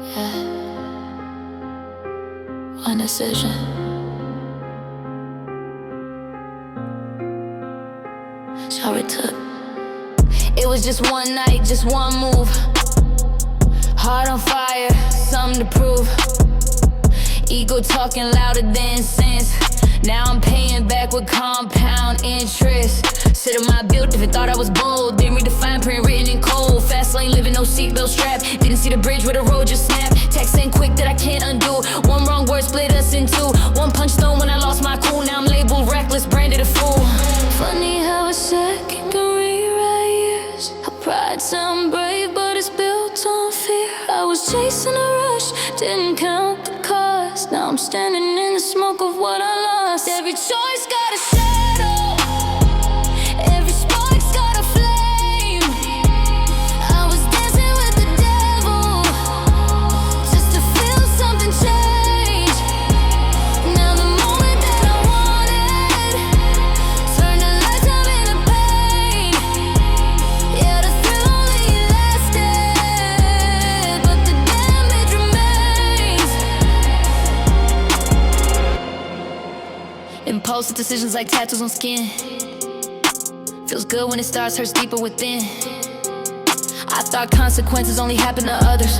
Yeah. One decision. It's all it took. It was just one night, just one move. Heart on fire, something to prove. Ego talking louder than sense. Now I'm paying back with compound interest. Sit on my build if it thought I was bold. Didn't read the fine print written in cold. Fast lane living, no seatbelt strap. Didn't see the bridge where the road just snapped. Text ain't quick that I can't undo. One wrong word split us in two. One punch thrown when I lost my cool. Now I'm labeled reckless, branded a fool. Funny how a second can rewrite years. How pride sound brave, but it's built on fear. I was chasing a rush, didn't count the cost. Now I'm standing in the smoke of what I lost. Every choice got a shadow. Every spark's got a flame. I was dancing with the devil just to feel something change. Now the moment that I wanted turned a lifetime into pain. Yeah, the thrill only lasted, but the damage remains. Impulsive decisions like tattoos on skin. Feels good when it starts, hurts deeper within. I thought consequences only happen to others.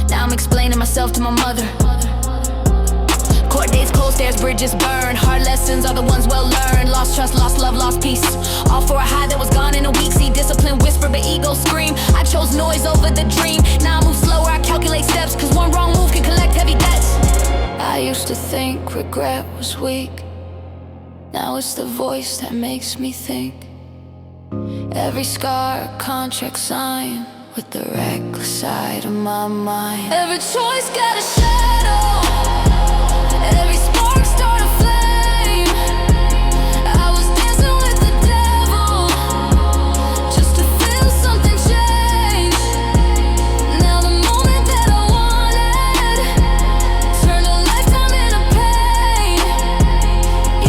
Now I'm explaining myself to my mother. Court dates, cold stares, bridges burn. Hard lessons are the ones well learned. Lost trust, lost love, lost peace. All for a high that was gone in a week. See discipline whisper, but ego scream. I chose noise over the dream. Now I move slower, I calculate steps. Cause one wrong move can collect heavy debts. I used to think regret was weak. Now it's the voice that makes me think. Every scar, a contract signed with the reckless side of my mind. Every choice got a shadow. Every spark start a flame. I was dancing with the devil just to feel something change. Now the moment that I wanted turned a lifetime into pain.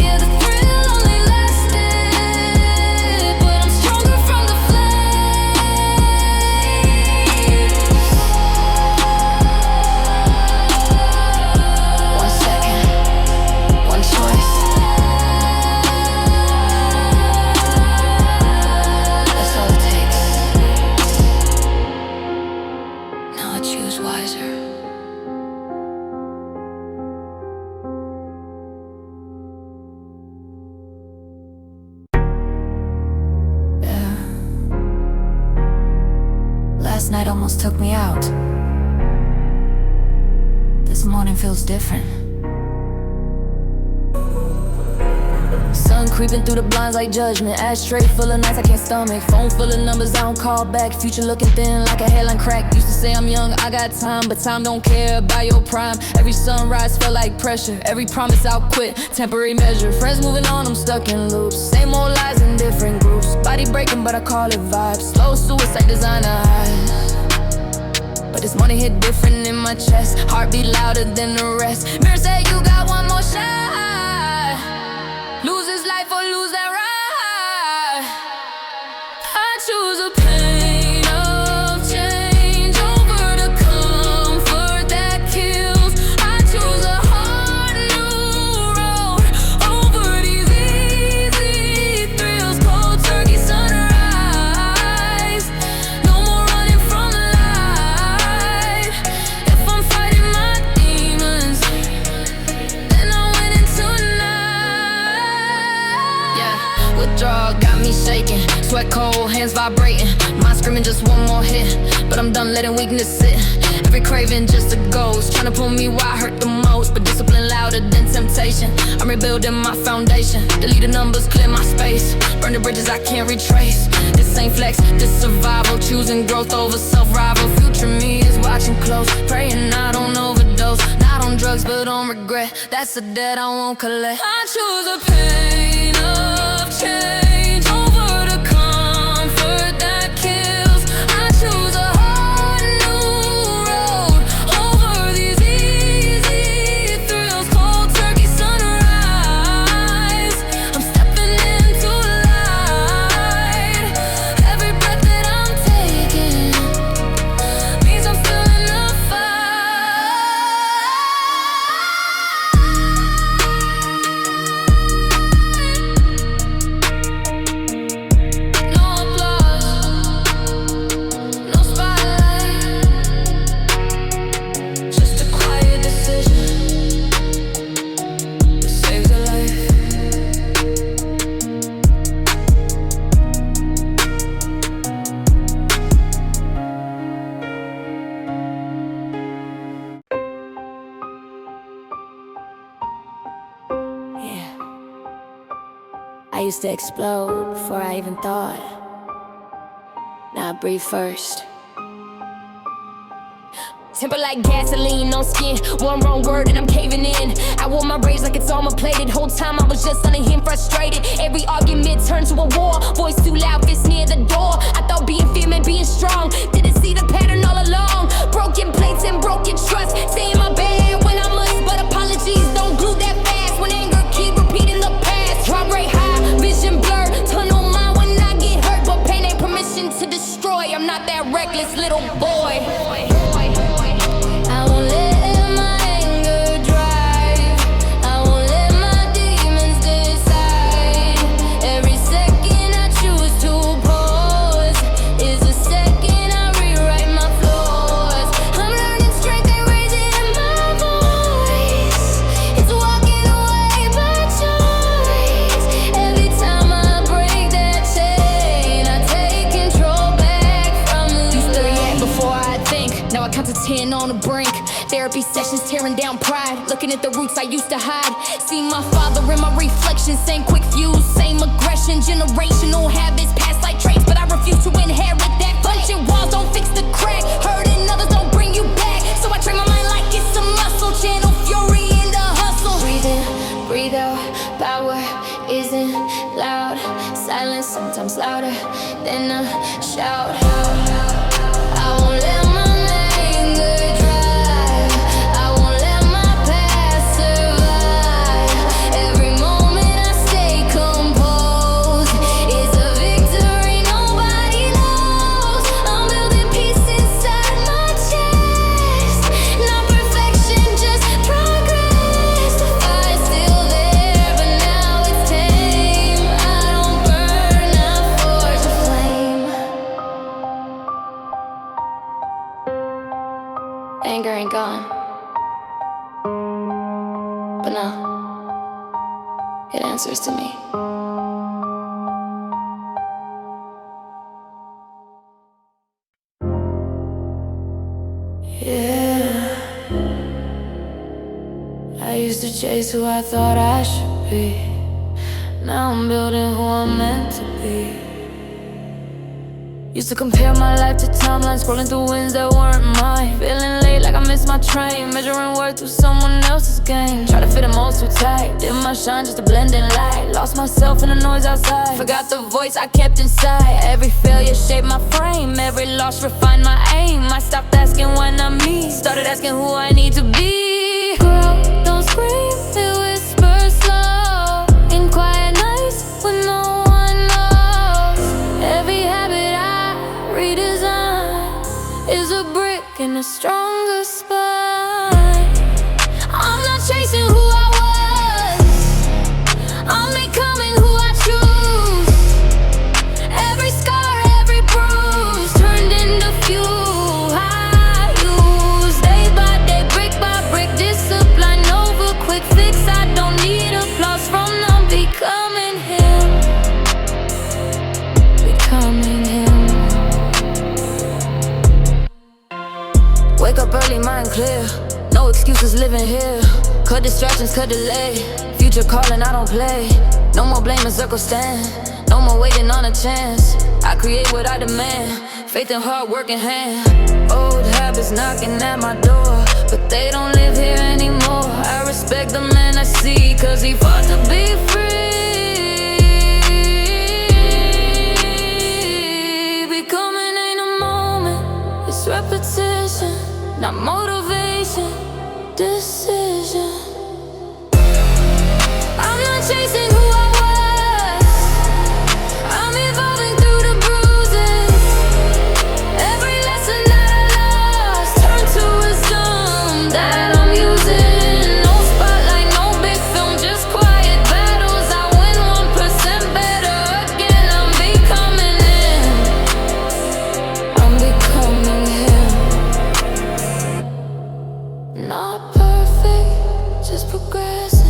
Yeah, the thrill only lasted, but I'm stronger from the flames. 1 second, one choice. That's all it takes. Now I choose wiser. Yeah. Last night almost took me out. This morning feels different. Sun creeping through the blinds like judgment. Ashtray full of nights I can't stomach. Phone full of numbers I don't call back. Future looking thin like a headline crack. Used to say I'm young, I got time, but time don't care about your prime. Every sunrise felt like pressure. Every promise I'll quit, temporary measure. Friends moving on, I'm stuck in loops. Same old lies in different groups. Body breaking, but I call it vibes. Slow suicide designer highs. But this morning hit different in my chest. Heartbeat louder than the rest. Mirror say you got one more shot. Lose this life or lose that ride. I choose a pain of change over the comfort that kills. I choose a hard new road over these easy thrills. Cold turkey sunrise. No more running from the light. If I'm fighting my demons, then I went into night. Yeah, withdrawal got me shaking. Sweat cold, hands vibrating. Mind screaming just one more hit, but I'm done letting weakness sit. Every craving just a ghost, trying to pull me where I hurt the most. But discipline louder than temptation. I'm rebuilding my foundation. Delete the numbers, clear my space. Burn the bridges I can't retrace. This ain't flex, this survival. Choosing growth over self-rival. Future me is watching close, praying I don't overdose. Not on drugs but on regret. That's a debt I won't collect. I choose a pain of change over the comfort that kills. I choose a hard new road over these easy thrills. Cold turkey sunrise. I'm stepping into light. Every breath that I'm taking means I'm still in the used to explode before I even thought. Now I breathe first. Temper like gasoline on skin. One wrong word and I'm caving in. I wore my rage like it's armor-plated. Whole time I was just under him, frustrated. Every argument turned to a war. Voice too loud, fist near the door. I thought being firm and being strong. Didn't see the pattern all along. Broken plates and broken trust. Saying my bad when I must, but apologies don't glue that fast. When anger keep repeating the past. Heart rate high, vision blurred. Tunnel mind when I get hurt, but pain ain't permission to destroy. I'm not that reckless little boy. I won't let my anger drive. I won't let my demons decide. Every second I choose to pause is a second I rewrite my flaws. I'm learning strength and raising in my voice. It's walking away by choice. Every time I break that chain, I take control back from the Used to react before I think. Now I count to 10 on the brink. Therapy sessions tearing down pride. Looking at the roots I used to hide. See my father in my reflection. Same quick fuse, same aggression. Generational habits, past like traits, but I refuse to inherit that. Punching walls don't fix the crack. Hurting others don't bring you back. So I train my mind like it's a muscle. Channel fury in the hustle. Breathe in, breathe out. Power isn't loud. Silence sometimes louder than a shout. I won't let my anger drive. I won't let my past survive. Every moment I stay composed is a victory nobody knows. I'm building peace inside my chest. Not perfection, just progress. The fire's still there, but now it's tame. I don't burn, I forge a flame. Anger ain't gone, but now it answers to me. Yeah, I used to chase who I thought I should be. Now I'm building who I'm meant to be. Used to compare my life to timelines, scrolling through wins that weren't mine. Feeling late like I missed my train, measuring worth through someone else's game. Try to fit them all too tight, dim my shine just to blend in light. Lost myself in the noise outside, forgot the voice I kept inside. Every failure shaped my frame, every loss refined my aim. I stopped asking when I'm me, started asking who I need to be. Girl, don't scream, it whispers slow. In quiet nights when no one knows. Every habit I redesign is a brick in a stronger spine. I'm not chasing who I was, I'm becoming who I choose. Every scar, every bruise turned into fuel I use. Day by day, brick by brick, discipline over quick fix. I don't need applause from them. Becoming him, becoming him. Wake up early, mind clear. No excuses living here. Cut distractions, cut delay. Future calling, I don't play. No more blaming, circle stand. No more waiting on a chance. I create what I demand. Faith and hard work in hand. Old habits knocking at my door, but they don't live here anymore. I respect the man I see, cause he fought to be free. Becoming ain't a moment, it's repetition. Not motivation, decision. I'm not chasing who I was, I'm evolving through the bruises. Every lesson that I lost turned to wisdom that I'm using. No spotlight, no big film, just quiet battles. I win 1% better again. I'm becoming him, I'm becoming him. Not perfect, just progressing.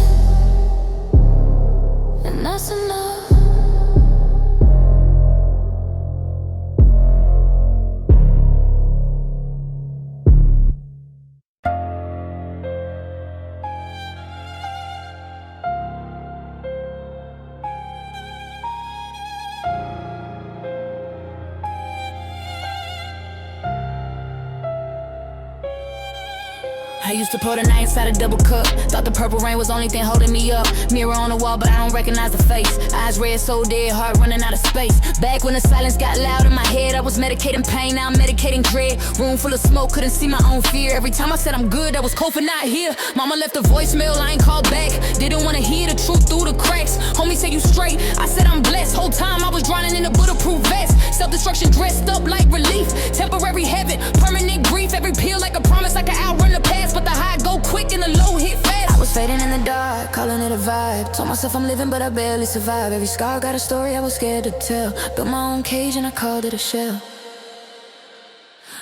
I used to pour the night inside a double cup. Thought the purple rain was only thing holding me up. Mirror on the wall, but I don't recognize the face. Eyes red, so dead, heart running out of space. Back when the silence got loud in my head, I was medicating pain, now I'm medicating dread. Room full of smoke, couldn't see my own fear. Every time I said I'm good, I was cold for not here. Mama left a voicemail, I ain't called back. Didn't wanna hear the truth through the cracks. Homie say you straight, I said I'm blessed. Whole time I was drowning in a bulletproof vest. Self-destruction dressed up like relief. Temporary heaven, permanent grief. Every pill like a promise I could outrun the past. But the high go quick and the low hit fast. I was fading in the dark, calling it a vibe. Told myself I'm living but I barely survive. Every scar got a story I was scared to tell. Built my own cage and I called it a shell.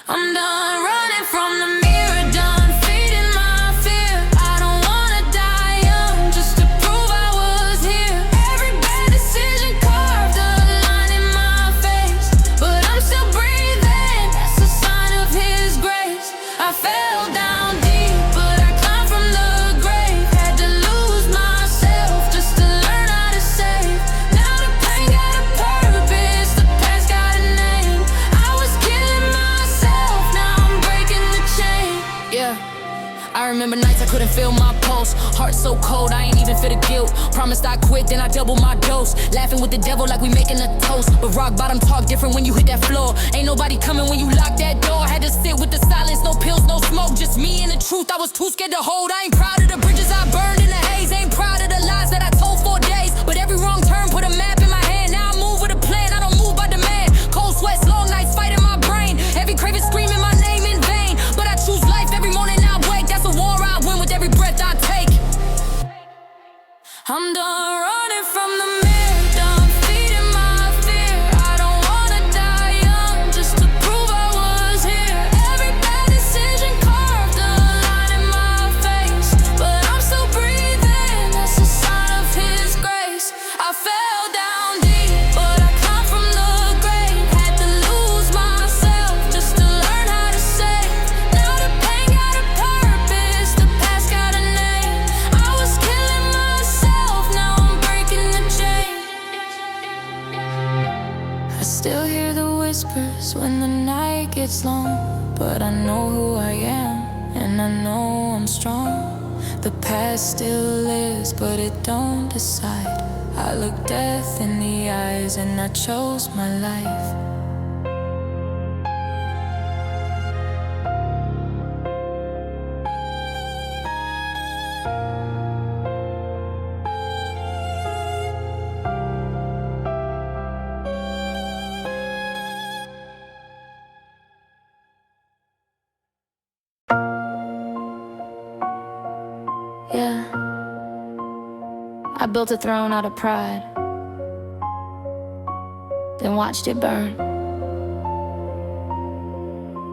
I'm done running from the mirror, done feeding my fear. I don't wanna die young just to prove I was here. Every bad decision carved a line in my face, but I'm still breathing, that's a sign of His grace. I fell down deep, but I climbed from the grave. Had to lose myself just to learn how to save. Now the pain got a purpose, the past got a name. I was killing myself, now I'm breaking the chain. Yeah, I remember nights I couldn't feel my pulse. Heart so cold, I ain't even feel the guilt. Promised I quit, then I doubled my dose. Laughing with the devil like we making a toast. But rock bottom talk different when you hit that floor. Ain't nobody coming when you lock that door. Had to sit with the silence, no pills, no smoke. Just me and the truth, I was too scared to hold. I ain't proud of the bridges I burned in the haze. Ain't proud of the lies that I told for days. But every wrong turn put a map in my hand. Now I move with a plan, I don't move by demand. Cold sweats, long nights fighting my brain. Every craving screaming my name in vain. But I choose life every morning I wake. That's a war I win with every breath I take. I'm done running from the mirror, done feeding my fear. I don't wanna die young just to prove I was here. Every bad decision carved a line in my face, but I'm still breathing, that's a sign of His grace. I fell down deep, but I climbed from the grave. Had to lose myself just to learn how to save. Now the pain got a purpose, the past got a name. I was killing myself, now I'm breaking the chain. I still hear the whispers when the night gets long, but I know who I am, and I know I'm strong. The past still lives, but it don't decide. I look death in the eyes and I chose my life. Yeah, I built a throne out of pride, then watched it burn.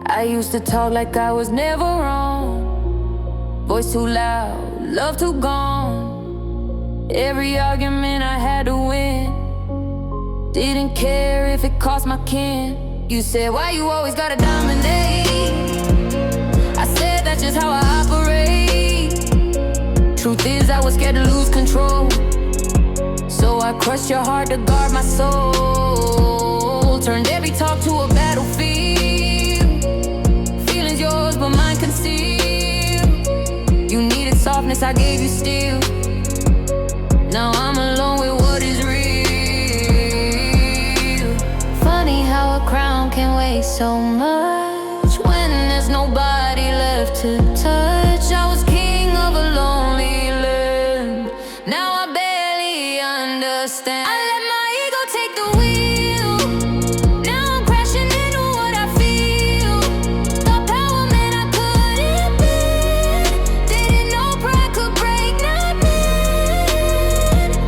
I used to talk like I was never wrong. Voice too loud, love too gone. Every argument I had to win. Didn't care if it cost my kin. You said, why you always gotta dominate? I said, that's just how I operate. Truth is, I was scared to lose control, so I crushed your heart to guard my soul. Turned every talk to a battlefield. Feelings yours, but mine concealed. You needed softness, I gave you steel. Now I'm alone with what is real. Funny how a crown can weigh so much when there's nobody left to touch. I was king of a lonely land. Now I barely understand. I let my ego take the wheel. Now I'm crashing into what I feel. Thought power meant I couldn't bend. Didn't know pride could break nothing.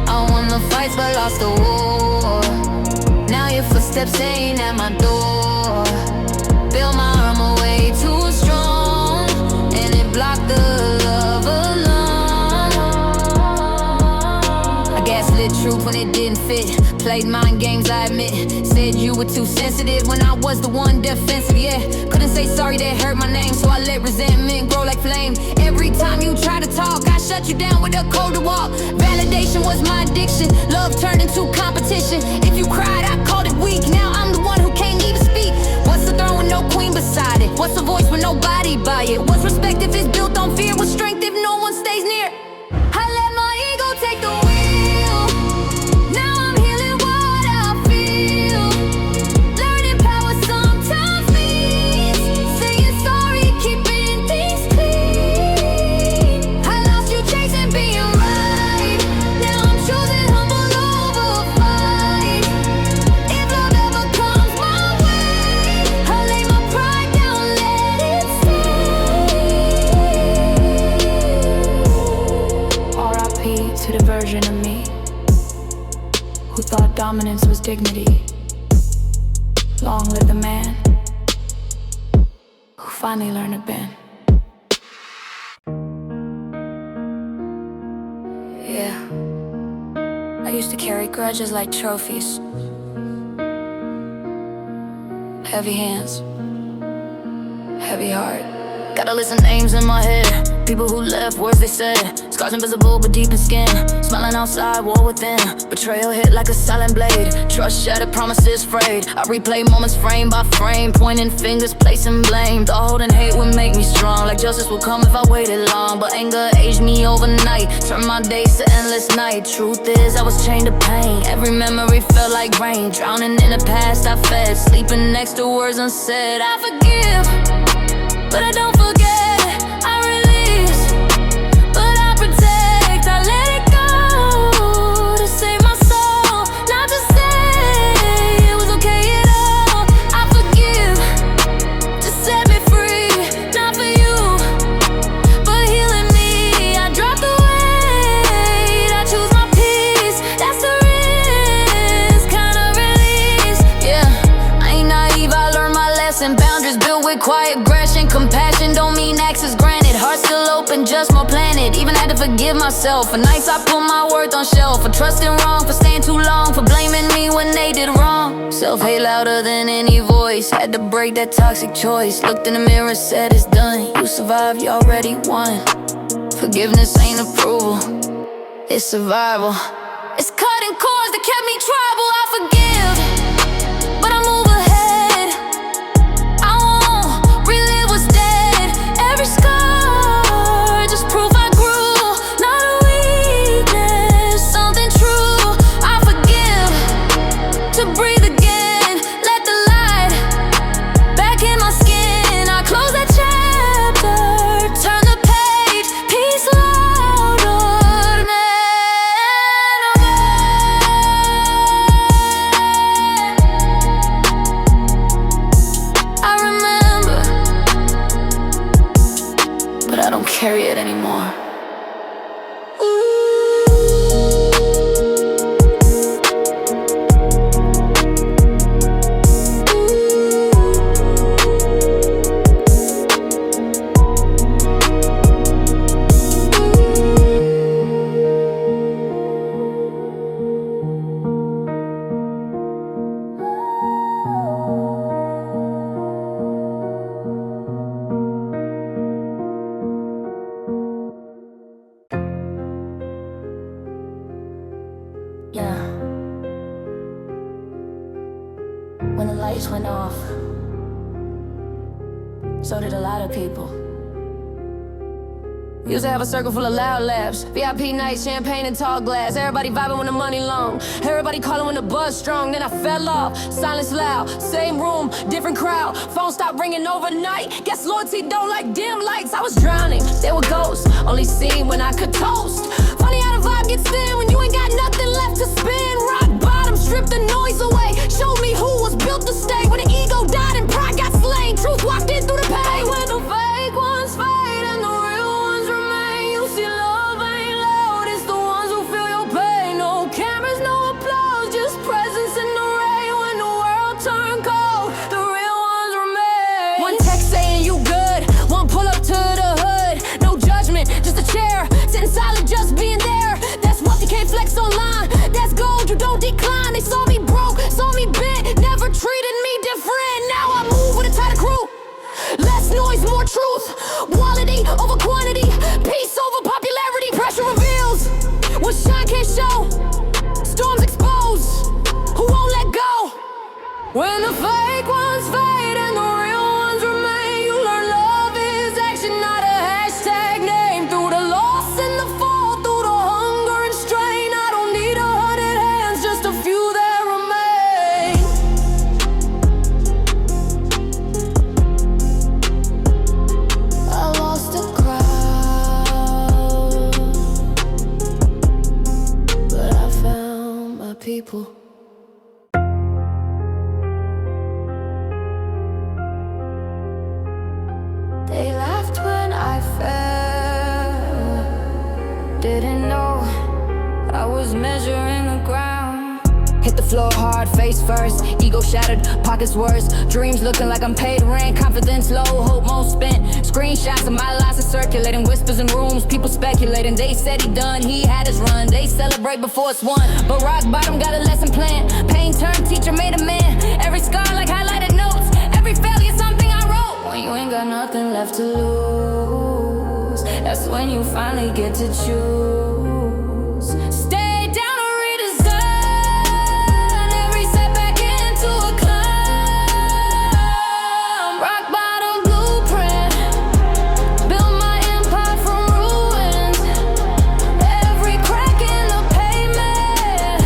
I won the fights but lost the war. Now your footsteps ain't at my door. Built my armor way too strong, and it blocked the love alone. I gaslit truth when it didn't fit. Played mind games, I admit. Said you were too sensitive when I was the one defensive, yeah. Couldn't say sorry, that hurt my name, so I let resentment grow like flame. Every time you try to talk, I shut you down with a colder walk. Validation was my addiction, love turned into competition. If you cried, I called it weak. Now I'm the one who can't even speak. What's the throne with no queen beside it? What's a voice with nobody embodied by it. What's respect if it's built on fear? What's strength if no one stays near? I let my ego take the wheel. Now I'm healing what I feel. Learning power sometimes means saying sorry, keeping things clean. I lost you chasing being right. Now I'm choosing humble over fight. If love ever comes my way, I lay my pride down, let it stay. R.I.P. to the version of me who thought dominance was dignity. Long live the man who finally learned to bend. Yeah, I used to carry grudges like trophies. Heavy hands, heavy heart. Got a list of names in my head, people who left, words they said. Scars invisible but deep in skin, smiling outside, war within. Betrayal hit like a silent blade, trust shattered, promises frayed. I replay moments frame by frame, pointing fingers, placing blame. The holding hate would make me strong, like justice would come if I waited long. But anger aged me overnight, turned my days to endless night. Truth is I was chained to pain, every memory felt like rain. Drowning in the past I fed, sleeping next to words unsaid. I forgive, but I don't forget. I release, but I protect. I let it go to save my soul, not to say it was okay at all. I forgive to set me free, not for you, but healing me. I drop the weight, I choose my peace. That's the risk, kind of release. Yeah, I ain't naive, I learned my lesson. Boundaries built with quiet aggression. Compassion don't mean access granted. Heart still open, just more planted. Even had to forgive myself for nights I put my worth on shelf, for trusting wrong, for staying too long, for blaming me when they did wrong. Self-hate louder than any voice, had to break that toxic choice. Looked in the mirror, said it's done. You survived, you already won. Forgiveness ain't approval, it's survival. It's cutting cords that kept me tribal. I forgive, but I move ahead. I won't relive what's dead. Every scar, just proof I grew. Not a weakness, something true. I forgive, to breathe again. Let the light back in my skin. I close that chapter, turn the page. Peace louder than ever. I remember, but I don't carry it anymore. Yeah. When the lights went off, so did a lot of people. Used to have a circle full of loud laughs, VIP nights, champagne and tall glass. Everybody vibing when the money long, everybody calling when the buzz strong. Then I fell off, silence loud, same room, different crowd. Phone stopped ringing overnight, guess loyalty don't like dim lights. I was drowning, they were ghosts, only seen when I could toast. Funny how the vibe gets thin when you ain't got nothing left to spin. Rock bottom, strip the noise away, showed me who was built to stay. When the ego died and pride got slain, truth walked in through the pain. When the fake ones fade and the real ones remain, you see love ain't loud, it's the ones who feel your pain. No cameras, no applause, just presence in the rain. When the world turned cold, the real ones remain. One text saying you good, one pull up to the hood. No judgment, just a chair, sitting silent, just being there. That's what you can't flex online, that's gold, you don't decline. They saw me broke, saw me bent, never treated me different. Now I move with a tighter crew, less noise, more truth. Quality over quantity, peace over popularity. Pressure reveals what shine can't show, storms expose who won't let go. When the fake ones fade and the real ones remain, you learn love is floor hard, face first. Ego shattered, pockets worse. Dreams looking like I'm paid rent. Confidence low, hope most spent. Screenshots of my lies are circulating. Whispers in rooms, people speculating. They said he done, he had his run. They celebrate before it's won, but rock bottom got a lesson plan. Pain turned teacher made a man. Every scar like highlighted notes. Every failure something I wrote. When you ain't got nothing left to lose, that's when you finally get to choose. Stay down or redesign every setback into a climb. Rock bottom blueprint, build my empire from ruins. Every crack in the pavement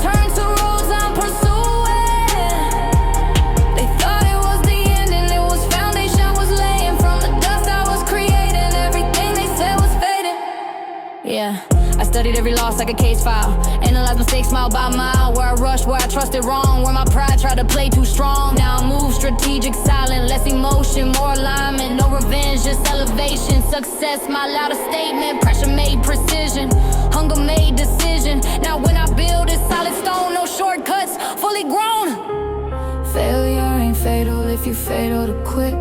turns to roads I'm pursuing. They thought it was the end and it was foundation was laying. From the dust I was creating, everything they said was fading. Yeah, I studied every loss like a case file. Analyze mistakes mile by mile. Where I rushed, where I trusted wrong. Where my pride tried to play too strong. Now I move strategic, silent. Less emotion, more alignment. No revenge, just elevation. Success, my loudest statement. Pressure made precision. Hunger made decision. Now when I build it's solid stone. No shortcuts, fully grown. Failure ain't fatal if you fatal to quit.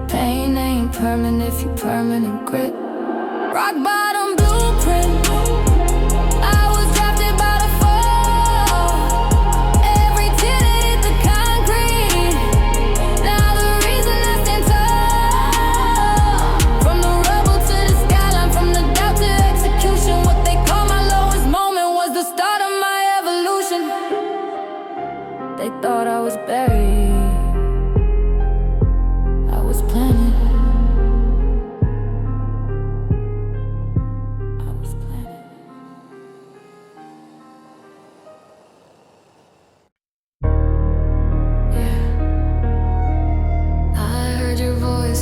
Pain ain't permanent if you permanent grit. Rock bottom blueprint. I was drafted by the fall. Every tear that hit the concrete. Now the reason I stand tall. From the rubble to the skyline, from the doubt to execution. What they call my lowest moment was the start of my evolution. They thought I was buried. I was planted.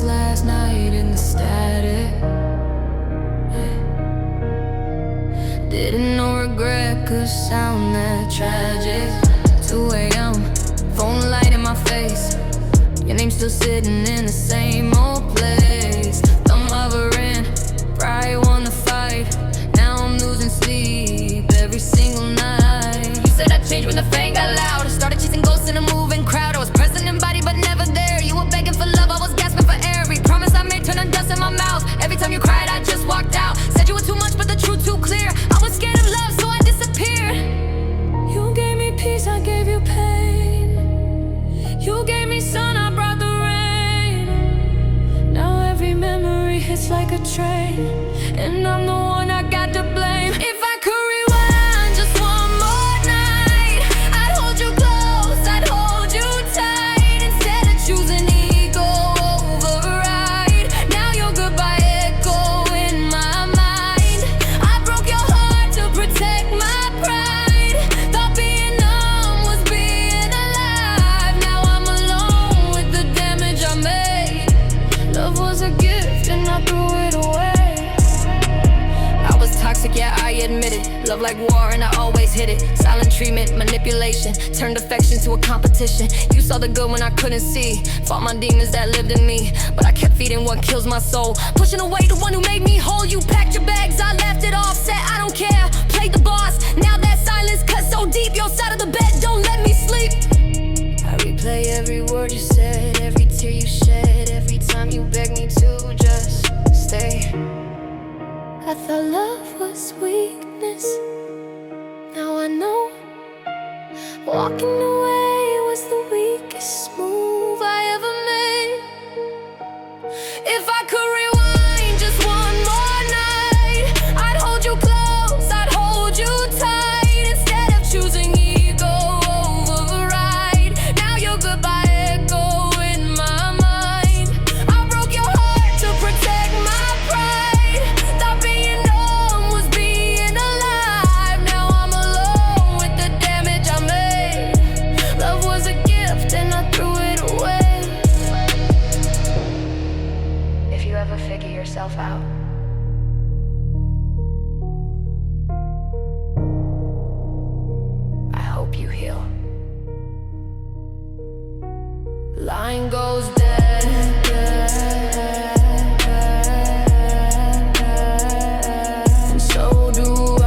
Last night in the static, didn't know regret could sound that tragic. 2 a.m., phone light in my face. Your name still sitting in the same old place. Thumb hovering, pride won the fight. Now I'm losing sleep every single night. You said I'd change when the fame got loud. I started chasing ghosts in a moving crowd. I was present in body but never there. You were begging for love, I was gasping for air. Every promise I made turned to dust in my mouth. Every time you cried, I just walked out. Said you were too much, but the truth too clear. I was scared of love, so I disappeared. You gave me peace, I gave you pain. You gave me sun, I brought the rain. Now every memory hits like a train, and I'm the one I got to blame. If I could rewind just one more night, I'd hold you close, I'd hold you tight. Instead of choosing ego override, now your goodbye echo in my mind. I broke your heart to protect my pride. Thought being numb was being alive. Now I'm alone with the damage I made. Love was a gift and I threw it away. I was toxic, yeah, I admit it. Love like war and I always hit it. Silent treatment, manipulation, turned affection to a competition. You saw the good when I couldn't see. Fought my demons that lived in me, but I kept feeding what kills my soul. Pushing away the one who made me whole. You packed your bags, I left it off. Said I don't care, played the boss. Now that silence cut so deep, your side of the bed don't let me sleep. I replay every word you said, every tear you shed, every time you begged me to just stay. I thought love was weakness, now I know. Walking away was the weakest move I ever made. If I could rewind just one more night, I'd hold you close, I'd hold you tight. Instead of choosing ego override, now your goodbye echo in my mind. I broke your heart to protect my pride. Thought being numb was being alive. Now I'm alone with the damage I made. Love was a gift and I threw it away. If you ever figure yourself out, I hope you heal. Line goes dead, and so do I.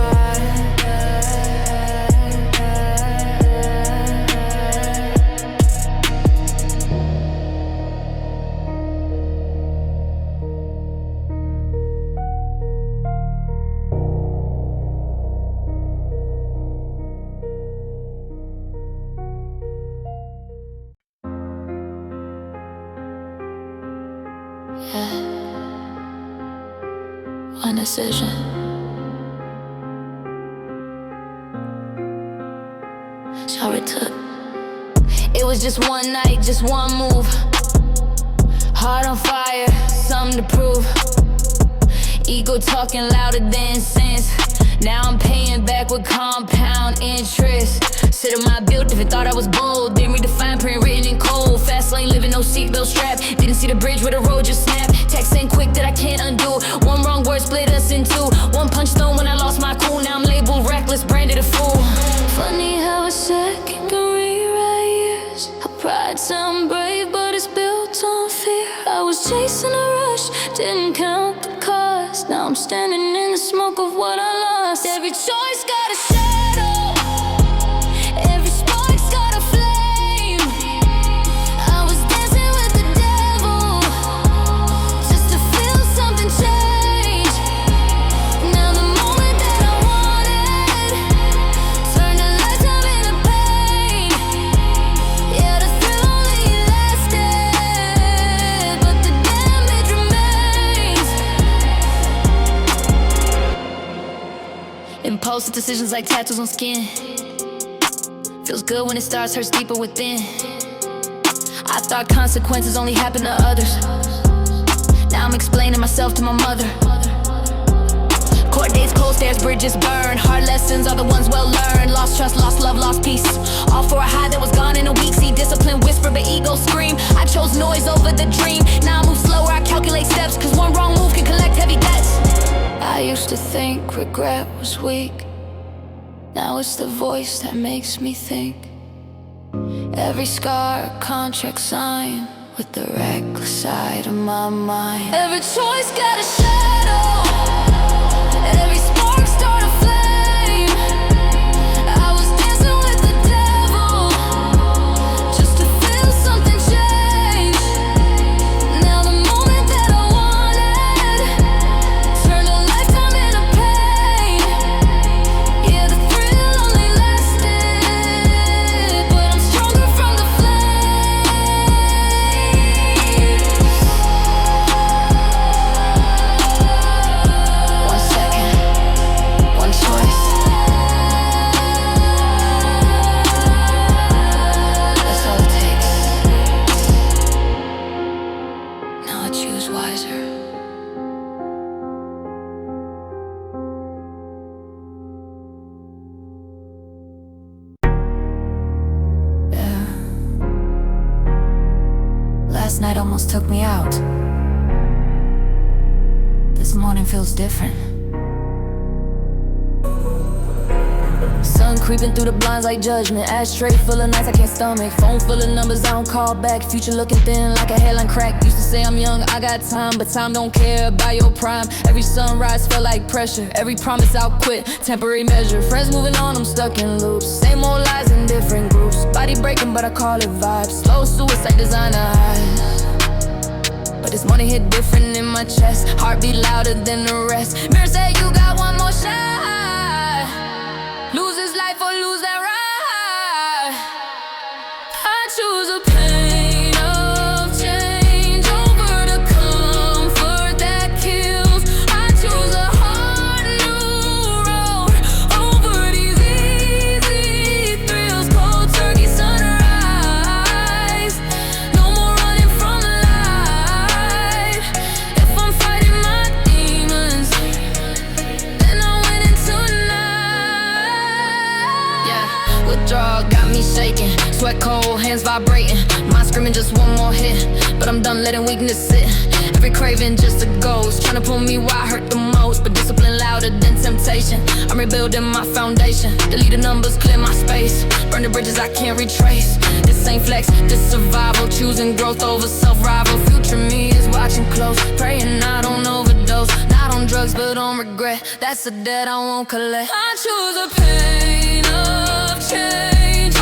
Yeah. One decision. All it took. It was just one night, just one move. Heart on fire, something to prove. Ego talking louder than sense. Now I'm paying back with compound interest. Sit on my build if it thought I was bold. Didn't read the fine print written in cold. Fast lane living, no seatbelt strap. Didn't see the bridge where the road just snapped. Text ain't quick that I can't undo. One wrong word split us in two. One punch thrown when I lost my cool. Now I'm labeled reckless, branded a fool. Funny how a second can rewrite years. Our pride sound brave, but it's built on fear. I was chasing a rush, didn't count the cost. Now I'm standing in the smoke of what I lost. Every choice got a shadow. Every spark's got a flame. I was dancing with the devil just to feel something change. Now the moment that I wanted turned a lifetime into pain. Yeah, the thrill only lasted, but the damage remains. Impulsive decisions like tattoos on skin. Feels good when it starts, hurts deeper within. I thought consequences only happen to others. Now I'm explaining myself to my mother. Court dates, cold stares, bridges burn. Hard lessons are the ones well learned. Lost trust, lost love, lost peace. All for a high that was gone in a week. See discipline whisper, but ego scream. I chose noise over the dream. Now I move slower, I calculate steps. Cause one wrong move can collect heavy debts. I used to think regret was weak. Now it's the voice that makes me think. Every scar, a contract signed with the reckless side of my mind. Every choice got a shadow. Every spark start a flame. I was dancing with the devil just to feel something change. Now the moment that I wanted turned a lifetime into pain. Yeah, the thrill only lasted, but I'm stronger from the flames. 1 second, one choice. That's all it takes. Now I choose wiser. Yeah. Last night almost took me out. This morning feels different. Sun creeping through the blinds like judgment. Ashtray full of nights I can't stomach. Phone full of numbers I don't call back. Future looking thin like a headline crack. Used to say I'm young, I got time, but time don't care about your prime. Every sunrise felt like pressure. Every promise I'll quit, temporary measure. Friends moving on, I'm stuck in loops. Same old lies in different groups. Body breaking, but I call it vibes. Slow suicide designer eyes. But this morning hit different in my chest. Heartbeat louder than the rest. Mirror say you got one more shot. Lose this life or lose that ride. I choose a pain of change over the comfort that kills. I choose a hard new road over these easy thrills. Cold turkey sunrise. No more running from the light. If I'm fighting my demons, then I win into night. Yeah, withdrawal got me shaking. Sweat cold, hands vibrating. Mind screaming just one more hit, but I'm done letting weakness sit. Every craving just a ghost, trying to pull me where I hurt the most. But discipline louder than temptation. I'm rebuilding my foundation. Delete the numbers, clear my space. Burn the bridges I can't retrace. This ain't flex, this survival. Choosing growth over self-rival. Future me is watching close, praying I don't overdose. Not on drugs but on regret. That's a debt I won't collect. I choose a pain of change